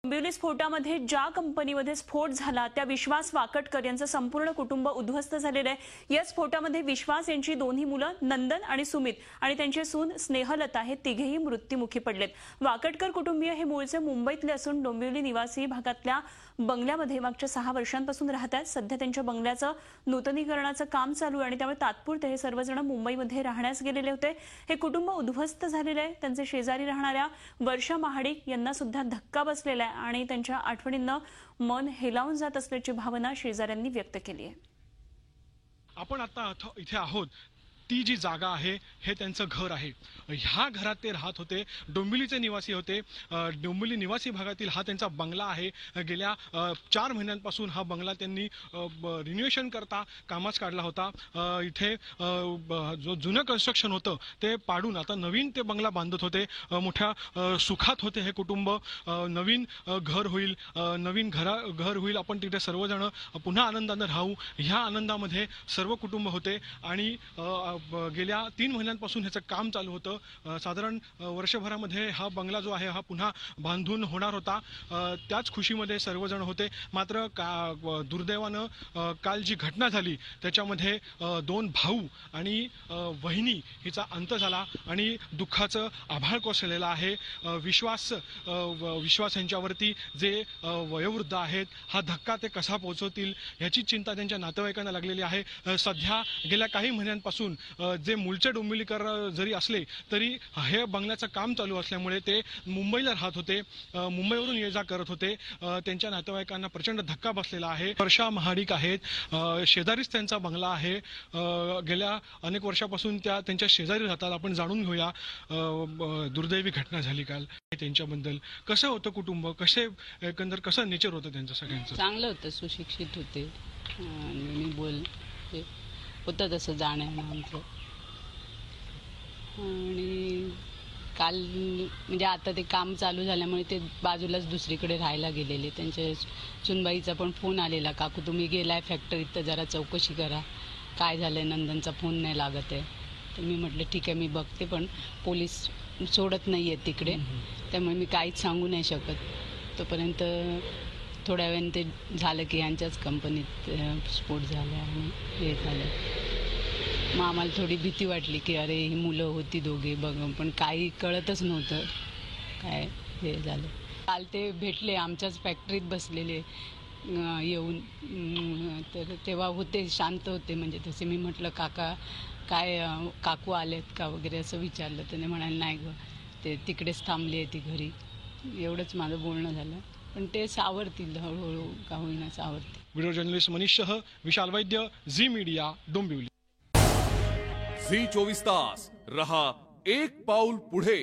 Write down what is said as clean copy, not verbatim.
डोंबिवली स्फोटामध्ये ज्या कंपनीमध्ये स्फोट झाला त्या विश्वास वाकटकर यांचं संपूर्ण कुटुंब उद्ध्वस्त झालेलं आहे। या स्फोटामध्ये विश्वास यांची दोन्ही मुलं नंदन आणि सुमित आणि त्यांची सून स्नेहलता हे तिघेही मृत्युमुखी पडलेत। वाकटकर कुटुंबीय हे मूळचे मुंबईतले असून डोंबिवली निवासी भागातल्या बंगल्यामध्ये मागच्या 6 वर्षांपासून राहतात। सध्या त्यांच्या बंगल्याचं नूतनीकरणाचं काम चालू आहे आणि त्यामुळे तात्पुरते हे सर्वजण मुंबईमध्ये राहण्यास गेलेले होते। हे कुटुंब उद्ध्वस्त झालेले आहे। त्यांचे शेजारी राहणाऱ्या वर्षा महाडिक यांना सुद्धा धक्का बसलेला आहे आणि त्यांच्या आठवणींना मन हेलावून जात असल्याची भावना शेजाऱ्यांनी व्यक्त केली आहे। आपण आता इथे आहोत, ती जी जागा आहे हे त्यांचं घर आहे। ह्या घरात ते राहत होते, डोंबिवलीचे निवासी होते। डोंबिवली निवासी भागातील हा त्यांचा बंगला आहे। गेल्या 4 महिन्यांपासून हा बंगला त्यांनी रिन्युएशन करता कामास काढला होता। इथे जो जुनं कन्स्ट्रक्शन होतं ते पाडून आता नवीन ते बंगला बांधत होते। मोठ्या सुखात होते हे कुटुंब। नवीन घर होईल, नवीन घर होईल, आपण तिथे सर्वजण पुन्हा आनंदाने राहू, ह्या आनंदामध्ये सर्व कुटुंब होते। आणि गेल्या 3 महिन्यांपासून ह्याचं काम चालू होतं। साधारण वर्षभरामध्ये हा बंगला जो आहे हा पुन्हा बांधून होणार होता। त्याच खुशीमध्ये सर्वजण होते। मात्र दुर्दैवानं काल जी घटना झाली त्याच्यामध्ये 2 भाऊ आणि वहिनी हिचा अंत झाला आणि दुःखाचं आभाळ कोसळलेलं आहे। विश्वास यांच्यावरती जे वयोवृद्ध आहेत, हा धक्का ते कसा पोहोचवतील याची चिंता त्यांच्या नातेवाईकांना लागलेली आहे। सध्या गेल्या काही महिन्यांपासून जे मूळचे डोंबिवलीकर जरी असले तरी हे बंगल्याचं काम चालू असल्यामुळे ते मुंबईला राहत होते, मुंबईवरून ये जा करत होते। त्यांच्या नातेवाईकांना प्रचंड धक्का बसलेला आहे। वर्षा महाडिक आहेत, शेजारीच त्यांचा बंगला आहे। गेल्या अनेक वर्षापासून त्यांच्या शेजारी राहतात। आपण जाणून घेऊया दुर्दैवी घटना झाली काल त्यांच्याबद्दल। कसं होतं कुटुंब, एकंदर कसं नेचर होतं त्यांचं सगळ्यांचं? चांगलं होतं, सुशिक्षित होते आणि होतं तसं जाणं आमचं। आणि काल म्हणजे आता ते काम चालू झाल्यामुळे ते बाजूलाच दुसरीकडे राहायला गेलेले। त्यांच्या सुनबाईचा पण फोन आलेला, काकू तुम्ही गेलाय फॅक्टरीत तर जरा चौकशी करा, काय झालंय, नंदनचा फोन नाही लागत आहे। तर मी म्हटलं ठीक आहे मी बघते, पण पोलीस सोडत नाही आहेत तिकडे, त्यामुळे मी काहीच सांगू नाही शकत। तोपर्यंत थोड्या वेळाने ते झालं की यांच्याच कंपनीत स्फोट झाला आणि हे झालं। मग आम्हाला थोडी भीती वाटली की अरे ही मुलं होती दोघे बघ, पण काही कळतच नव्हतं काय हे झालं। काल ते भेटले आमच्याच फॅक्टरीत बसलेले येऊन, तर तेव्हा होते शांत होते, म्हणजे तसे मी म्हटलं काका काय काकू आलेत का वगैरे असं विचारलं, त्याने म्हणाले नाही गं ते तिकडेच थांबली आहे ती घरी। एवढंच माझं बोलणं झालं, पण ते सावरतील हळूहळू का होईना सावरतील। व्हिडिओ जर्नलिस्ट मनीष शह, विशाल वैद्य, झी मीडिया, डोंबिवली। झी 24 तास रहा एक पाऊल पुढे।